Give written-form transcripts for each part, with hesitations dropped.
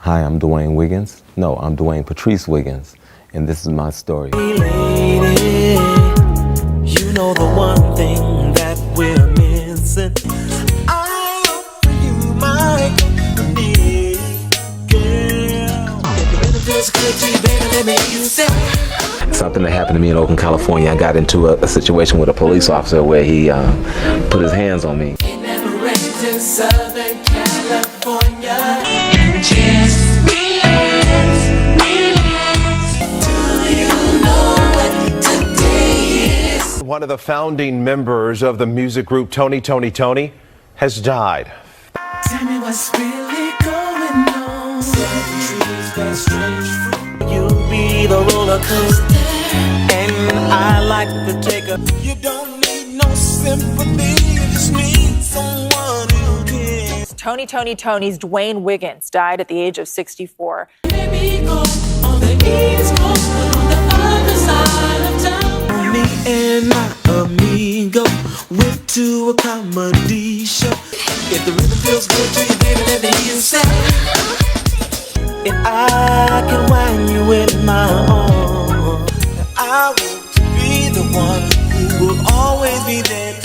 Hi, I'm Dwayne Wiggins. No, I'm Dwayne Patrice Wiggins, and this is my story. Hey lady, you know the one thing that we're missing. I offer you my company, girl. If it really feels good to you, baby, let me use it. Something that happened to me in Oakland, California. I got into a situation with a police officer where he put his hands on me. It never rains in Southern California. Just relax, relax. Do you know what today is? One of the founding members of the music group Tony Toni Toné has died. Tell me what's really going on. Certain trees bear strange fruit. You'll be the roller coaster, and I like the taker. You don't need no sympathy, you just need someone who cares. Tony Toni Toné's Dwayne Wiggins died at the age of 64. Maybe go on the East Coast, but on the other side of town. Me and my amigo went to a comedy show. If the rhythm feels good to you, baby, let me hear you say. If I can wind you in my arms, then I want to be the one who will always be there.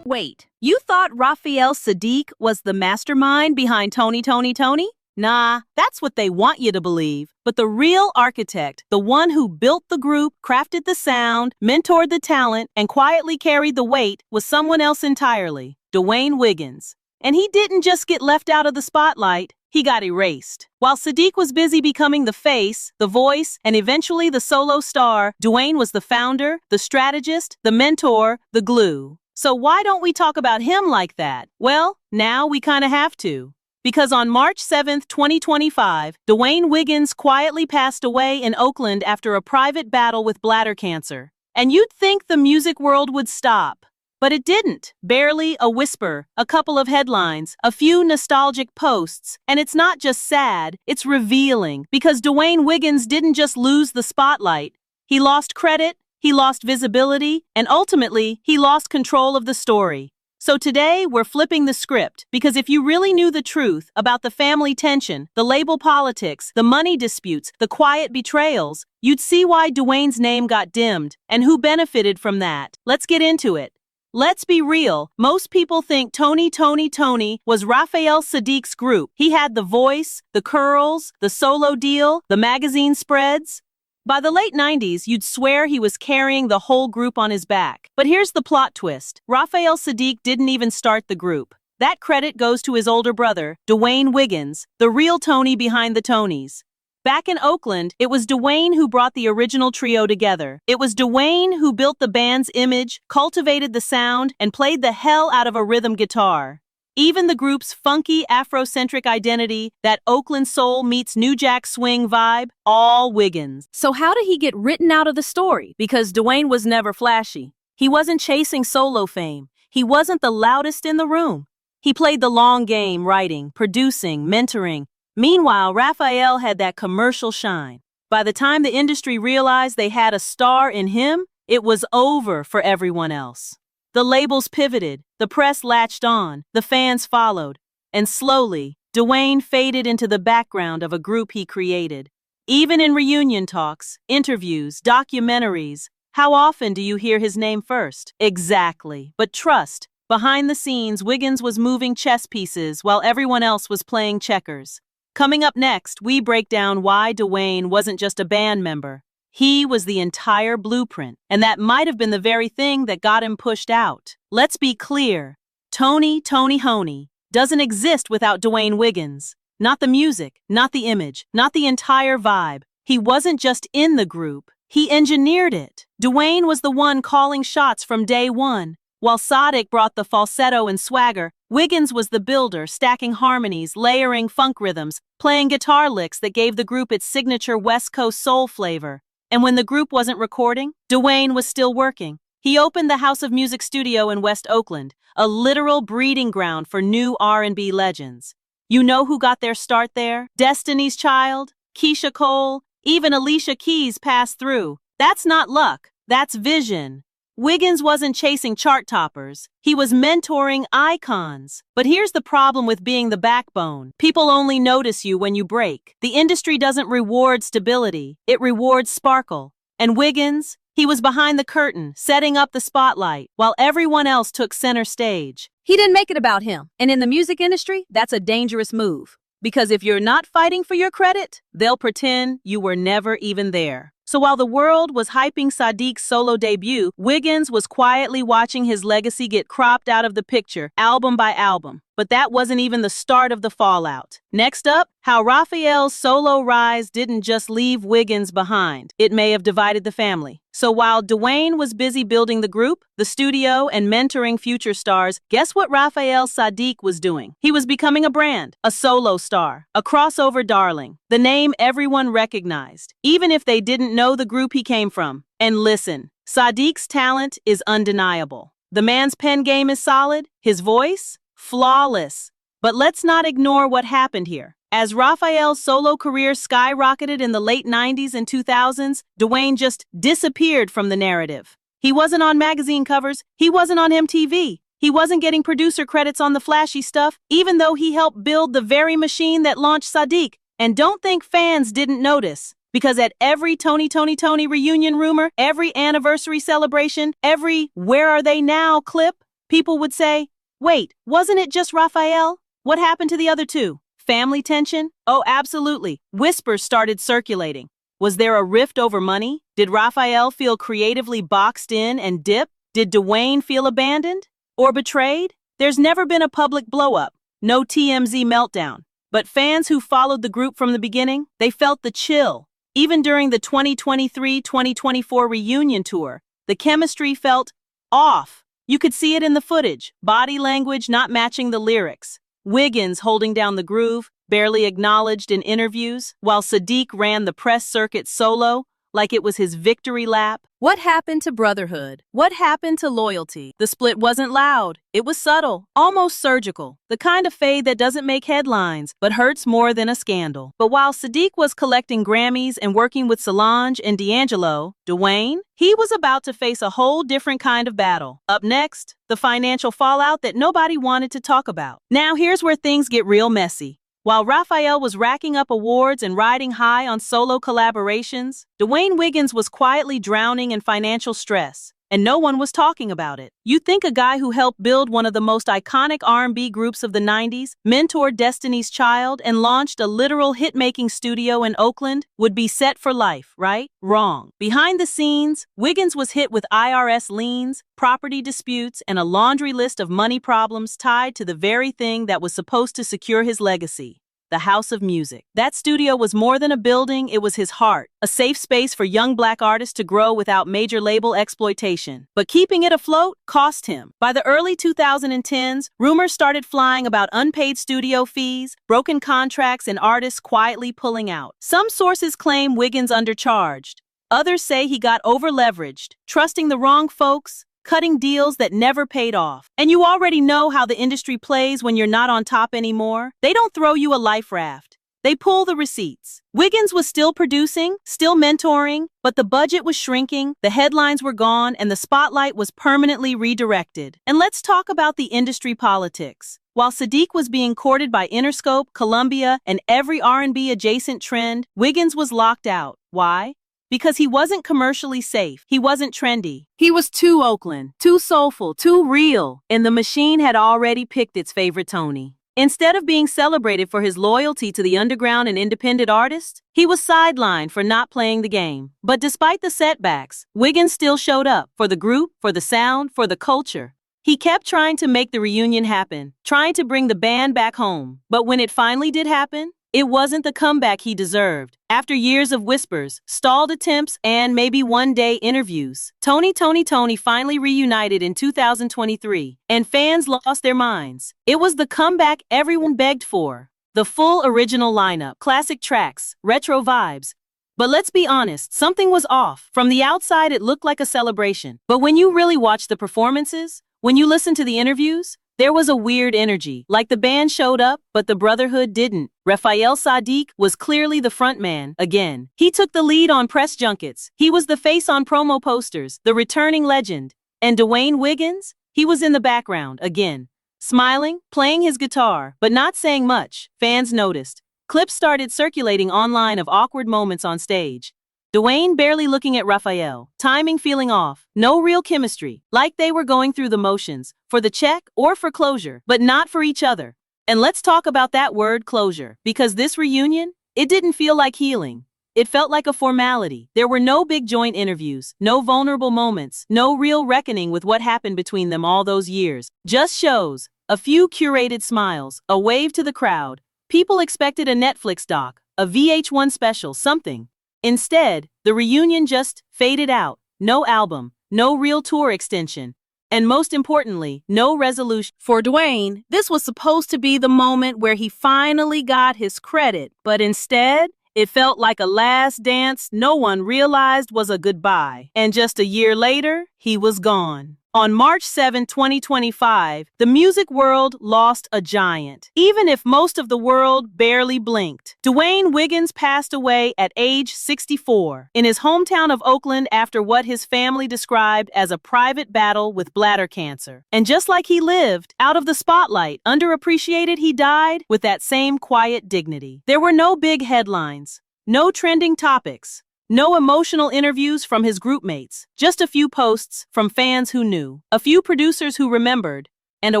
Wait, you thought Raphael Saadiq was the mastermind behind Tony Toni Toné? Nah, that's what they want you to believe. But the real architect, the one who built the group, crafted the sound, mentored the talent, and quietly carried the weight, was someone else entirely, Dwayne Wiggins. And he didn't just get left out of the spotlight, he got erased. While Saadiq was busy becoming the face, the voice, and eventually the solo star, Dwayne was the founder, the strategist, the mentor, the glue. So why don't we talk about him like that? Well, now we kind of have to. Because on March 7th, 2025, Dwayne Wiggins quietly passed away in Oakland after a private battle with bladder cancer. And you'd think the music world would stop. But it didn't. Barely a whisper, a couple of headlines, a few nostalgic posts. And it's not just sad, it's revealing. Because Dwayne Wiggins didn't just lose the spotlight. He lost credit, he lost visibility, and ultimately, he lost control of the story. So today, we're flipping the script, because if you really knew the truth about the family tension, the label politics, the money disputes, the quiet betrayals, you'd see why Dwayne's name got dimmed, and who benefited from that. Let's get into it. Let's be real, most people think Tony Toni Toné was Raphael Saadiq's group. He had the voice, the curls, the solo deal, the magazine spreads. By the late 90s, you'd swear he was carrying the whole group on his back. But here's the plot twist. Raphael Saadiq didn't even start the group. That credit goes to his older brother, Dwayne Wiggins, the real Tony behind the Tonys. Back in Oakland, it was Dwayne who brought the original trio together. It was Dwayne who built the band's image, cultivated the sound, and played the hell out of a rhythm guitar. Even the group's funky Afrocentric identity, that Oakland soul meets New Jack Swing vibe, all Wiggins. So how did he get written out of the story? Because Dwayne was never flashy. He wasn't chasing solo fame. He wasn't the loudest in the room. He played the long game, writing, producing, mentoring. Meanwhile, Raphael had that commercial shine. By the time the industry realized they had a star in him, it was over for everyone else. The labels pivoted, the press latched on, the fans followed, and slowly, Dwayne faded into the background of a group he created. Even in reunion talks, interviews, documentaries, how often do you hear his name first? Exactly. But trust, behind the scenes, Wiggins was moving chess pieces while everyone else was playing checkers. Coming up next, we break down why Dwayne wasn't just a band member. He was the entire blueprint, and that might have been the very thing that got him pushed out. Let's be clear. Tony Toné doesn't exist without Dwayne Wiggins. Not the music, not the image, not the entire vibe. He wasn't just in the group. He engineered it. Dwayne was the one calling shots from day one. While Saadiq brought the falsetto and swagger, Wiggins was the builder, stacking harmonies, layering funk rhythms, playing guitar licks that gave the group its signature West Coast soul flavor. And when the group wasn't recording, Dwayne was still working. He opened the House of Music studio in West Oakland, a literal breeding ground for new R&B legends. You know who got their start there? Destiny's Child, Keisha Cole, even Alicia Keys passed through. That's not luck, that's vision. Wiggins wasn't chasing chart toppers. He was mentoring icons. But here's the problem with being the backbone. People only notice you when you break. The industry doesn't reward stability. It rewards sparkle. And Wiggins, he was behind the curtain, setting up the spotlight, while everyone else took center stage. He didn't make it about him. And in the music industry, that's a dangerous move. Because if you're not fighting for your credit, they'll pretend you were never even there. So while the world was hyping Saadiq's solo debut, Wiggins was quietly watching his legacy get cropped out of the picture, album by album. But that wasn't even the start of the fallout. Next up, how Raphael's solo rise didn't just leave Wiggins behind. It may have divided the family. So while Dwayne was busy building the group, the studio, and mentoring future stars, guess what Raphael Saadiq was doing? He was becoming a brand, a solo star, a crossover darling, the name everyone recognized, even if they didn't know the group he came from. And listen, Saadiq's talent is undeniable. The man's pen game is solid, his voice, flawless. But let's not ignore what happened here. As Raphael's solo career skyrocketed in the late 90s and 2000s, Dwayne just disappeared from the narrative. He wasn't on magazine covers, he wasn't on MTV, he wasn't getting producer credits on the flashy stuff, even though he helped build the very machine that launched Saadiq. And don't think fans didn't notice, because at every Tony Toni Toné reunion rumor, every anniversary celebration, every "Where Are They Now" clip, people would say, "Wait, wasn't it just Raphael? What happened to the other two?" Family tension? Oh, absolutely. Whispers started circulating. Was there a rift over money? Did Raphael feel creatively boxed in and dip? Did Dwayne feel abandoned? Or betrayed? There's never been a public blow-up. No TMZ meltdown. But fans who followed the group from the beginning, they felt the chill. Even during the 2023-2024 reunion tour, the chemistry felt off. You could see it in the footage, body language not matching the lyrics. Wiggins holding down the groove, barely acknowledged in interviews, while Saadiq ran the press circuit solo, like it was his victory lap. What happened to brotherhood? What happened to loyalty? The split wasn't loud. It was subtle, almost surgical. The kind of fade that doesn't make headlines, but hurts more than a scandal. But while Saadiq was collecting Grammys and working with Solange and D'Angelo, Dwayne, he was about to face a whole different kind of battle. Up next, the financial fallout that nobody wanted to talk about. Now here's where things get real messy. While Raphael was racking up awards and riding high on solo collaborations, Dwayne Wiggins was quietly drowning in financial stress, and no one was talking about it. You'd think a guy who helped build one of the most iconic R&B groups of the 90s, mentored Destiny's Child, and launched a literal hit-making studio in Oakland would be set for life, right? Wrong. Behind the scenes, Wiggins was hit with IRS liens, property disputes, and a laundry list of money problems tied to the very thing that was supposed to secure his legacy. The House of Music. That studio was more than a building, it was his heart, a safe space for young black artists to grow without major label exploitation. But keeping it afloat cost him. By the early 2010s, rumors started flying about unpaid studio fees, broken contracts, and artists quietly pulling out. Some sources claim Wiggins undercharged. Others say he got over-leveraged, trusting the wrong folks, cutting deals that never paid off. And you already know how the industry plays when you're not on top anymore. They don't throw you a life raft. They pull the receipts. Wiggins was still producing, still mentoring, but the budget was shrinking, the headlines were gone, and the spotlight was permanently redirected. And let's talk about the industry politics. While Saadiq was being courted by Interscope, Columbia, and every R&B adjacent trend, Wiggins was locked out. Why? Because he wasn't commercially safe. He wasn't trendy. He was too Oakland, too soulful, too real, and the machine had already picked its favorite Tony. Instead of being celebrated for his loyalty to the underground and independent artists, he was sidelined for not playing the game. But despite the setbacks, Wiggins still showed up for the group, for the sound, for the culture. He kept trying to make the reunion happen, trying to bring the band back home. But when it finally did happen, it wasn't the comeback he deserved. After years of whispers, stalled attempts, and maybe one-day interviews, Tony Toni Toné finally reunited in 2023, and fans lost their minds. It was the comeback everyone begged for. The full original lineup, classic tracks, retro vibes. But let's be honest, something was off. From the outside, it looked like a celebration. But when you really watched the performances, when you listened to the interviews, there was a weird energy, like the band showed up, but the brotherhood didn't. Raphael Saadiq was clearly the frontman, again. He took the lead on press junkets. He was the face on promo posters, the returning legend. And Dwayne Wiggins? He was in the background, again, smiling, playing his guitar, but not saying much. Fans noticed. Clips started circulating online of awkward moments on stage. Dwayne barely looking at Raphael, timing feeling off, no real chemistry, like they were going through the motions, for the check or for closure, but not for each other. And let's talk about that word closure, because this reunion, it didn't feel like healing. It felt like a formality. There were no big joint interviews, no vulnerable moments, no real reckoning with what happened between them all those years. Just shows, a few curated smiles, a wave to the crowd. People expected a Netflix doc, a VH1 special, something. Instead, the reunion just faded out. No album, no real tour extension, and most importantly, no resolution. For Dwayne, this was supposed to be the moment where he finally got his credit, but instead, it felt like a last dance no one realized was a goodbye. And just a year later, he was gone. On March 7, 2025, the music world lost a giant, even if most of the world barely blinked. Dwayne Wiggins passed away at age 64 in his hometown of Oakland after what his family described as a private battle with bladder cancer. And just like he lived, out of the spotlight, underappreciated, he died with that same quiet dignity. There were no big headlines, no trending topics, no emotional interviews from his groupmates, just a few posts from fans who knew, a few producers who remembered, and a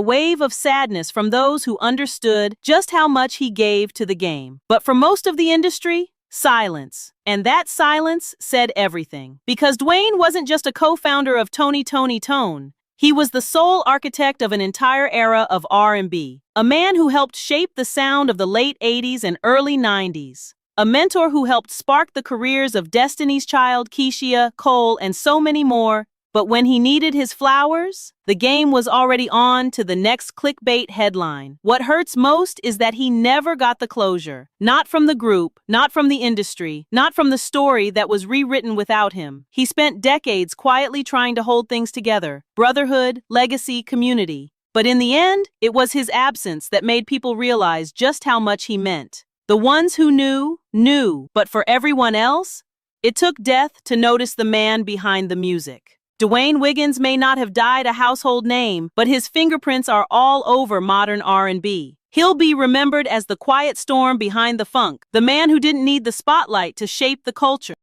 wave of sadness from those who understood just how much he gave to the game. But for most of the industry, silence. And that silence said everything. Because Dwayne wasn't just a co-founder of Tony Toni Toné, he was the sole architect of an entire era of R&B, a man who helped shape the sound of the late 80s and early 90s. A mentor who helped spark the careers of Destiny's Child, Keisha, Cole, and so many more. But when he needed his flowers, the game was already on to the next clickbait headline. What hurts most is that he never got the closure. Not from the group, not from the industry, not from the story that was rewritten without him. He spent decades quietly trying to hold things together. Brotherhood, legacy, community. But in the end, it was his absence that made people realize just how much he meant. The ones who knew, knew, but for everyone else, it took death to notice the man behind the music. Dwayne Wiggins may not have died a household name, but his fingerprints are all over modern R&B. He'll be remembered as the quiet storm behind the funk, the man who didn't need the spotlight to shape the culture.